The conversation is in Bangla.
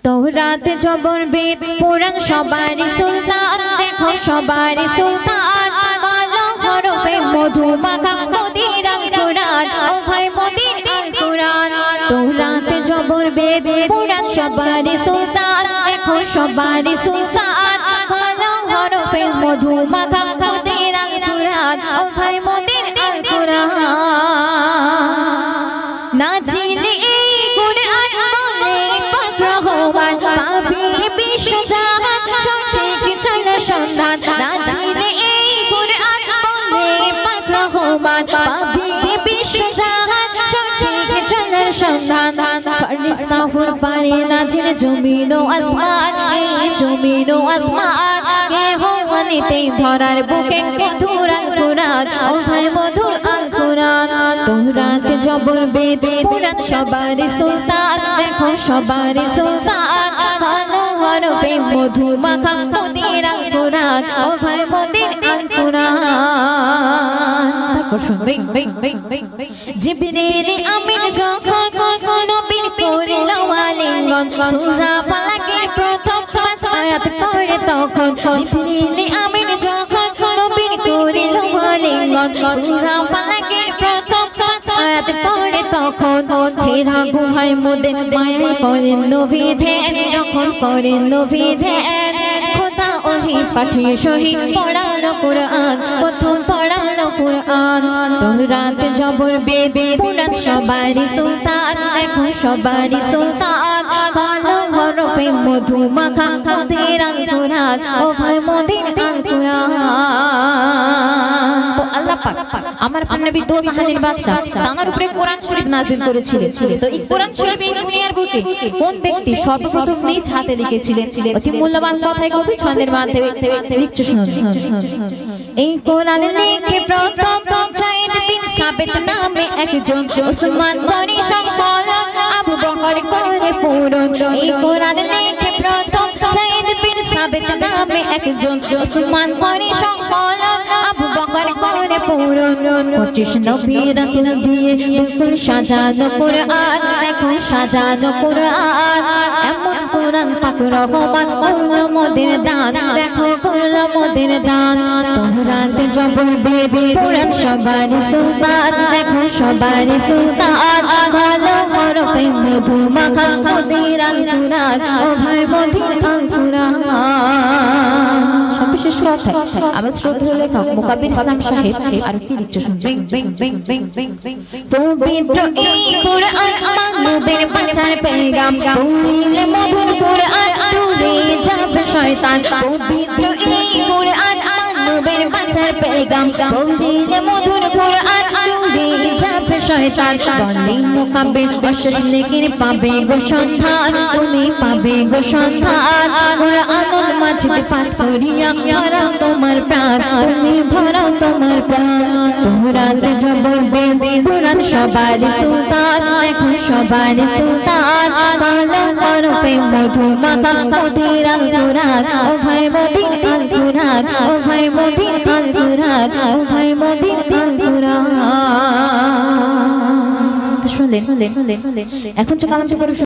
तौरात जबर वेद पुराण सबारी सुल्तान देखो सबारी सुल्तान कालो हरफे मधु माखा मोदिर आल कुरान ओ भाई मोदिर आल कुरान तौरात जबर वेद पुराण सबारी सुल्तान देखो सबारी सुल्तान कालो हरफे मधु माखा मोदिर आल कुरान ओ भाई मोदिर आल कुरान नाजिले पापी विश्व जहान सঠিক চলে সন্ধান নাজিলে এই কুরআন বলে পাক রহমান পাপি বিশ্ব জাহান সঠিক চলে সন্ধান ফেরেশতা হুর পারে নাজিলে জমিন ও আসমান এই জমিন ও আসমান কে হওয়ানিতে ধরার বুকে মধুর আল কুরআন ও ভাই মধুর আল কুরআন তৌরাত জবর বেদ পুরাণ সবারই সুলতান দেখো সবারই সুলতান কালো হরফে মধু মাখা মোদির আল কুরআন ও ভাই মোদির আল কুরআন তারপর শুনবে জিবরিল আমিন যখন নবীর পড়ল আলিঙ্গন সূরা ফালাকের প্রথম 5 আয়াত পড়ে তখন জিবরিল আমিন যখন নবীর পড়ল আলিঙ্গন সূরা ফালাকের প্রথম 5 আয়াত পড়ে তখন হেরা গুহায় মোদের মায়া করেন নবী ধ্যান যখন করেন নবী ধ্যান খোদা ওহি পাঠিয়ে শহীদ পড়ালো কুরআন প্রথম পড়ালো কুরআন তৌরাত জবর বেদ পুরাণ সবারই সুলতান দেখো সবারই সুলতান কালো হরফে মধু মাখা মোদির আল কুরআন ও ভাই মোদির আল কুরআন তো আল্লাহ পাক আমার নবী দো জাহানের বাদশা তার উপরে কোরআন শরীফ নাযিল করেছিলেন তো এই কোরআন শরীফ এই দুনিয়ার বুকে কোন ব্যক্তি সর্বপ্রথম নিজ হাতে লিখেছিলেন অতি মূল্যবান কথাই কবি ছন্দের মাধ্যমে লিখছে শুনুন এই কোরআন লিখে প্রথম সাইদ বিন সাবিত নামে একজন ওসমান গনি সংকলন আবু বকর করে পূরণ এই কোরআন লিখে প্রথম সাইদ বিন সাবিত নামে একজন ওসমান গনি সংকলন আবু বকর করে পূরণ 25 নবী রাসূল দিয়ে বিলকুল সাজানো কোরআন দেখো সাজানো কোরআন এমন কোরআন পাক রহমান করলো মোদের দান দেখো করলো মোদের দান তৌরাত জবর বেদ পুরাণ সবারই সুলতান দেখো সবারই সুলতান কালো হরফে মধু মাখা মোদির আল কুরআন ও ভাই মোদির আল কুরআন সর্বশেষ কথা আমার শ্রদ্ধেয় লেখক মুকাব্বির ইসলাম সাহেব আর কি লিখছে শুনবেন পবিত্র এই কুরআন মানবের বাঁচার পেগাম পড়লে মধুর কুরআন দূরে যাবে শয়তান পবিত্র এই কুরআন মানবের বাঁচার পেগাম পড়লে মধুর কুরআন দূরে যাবে শয়তান বলে মুকাব্বির অশেষ নেকির পাবে গো সন্ধান তুমি পাবে গো সন্ধান কুরআনুল মাজিদ পাঠ করিয়া ভরাও তোমার প্রাণ তুমি ভরাও তোমার প্রাণ তৌরাত জবর বেদ পুরাণ সবারই সুলতান দেখো সবারই সুলতান কালো হরফে মধু মাখা মোদির আল কুরআন ও ভাই মোদির আল কুরআন ও ভাই মোদির আল কুরআন ও ভাই মোদির আল কুরআন শুনলেন এখন যে কালামটা করে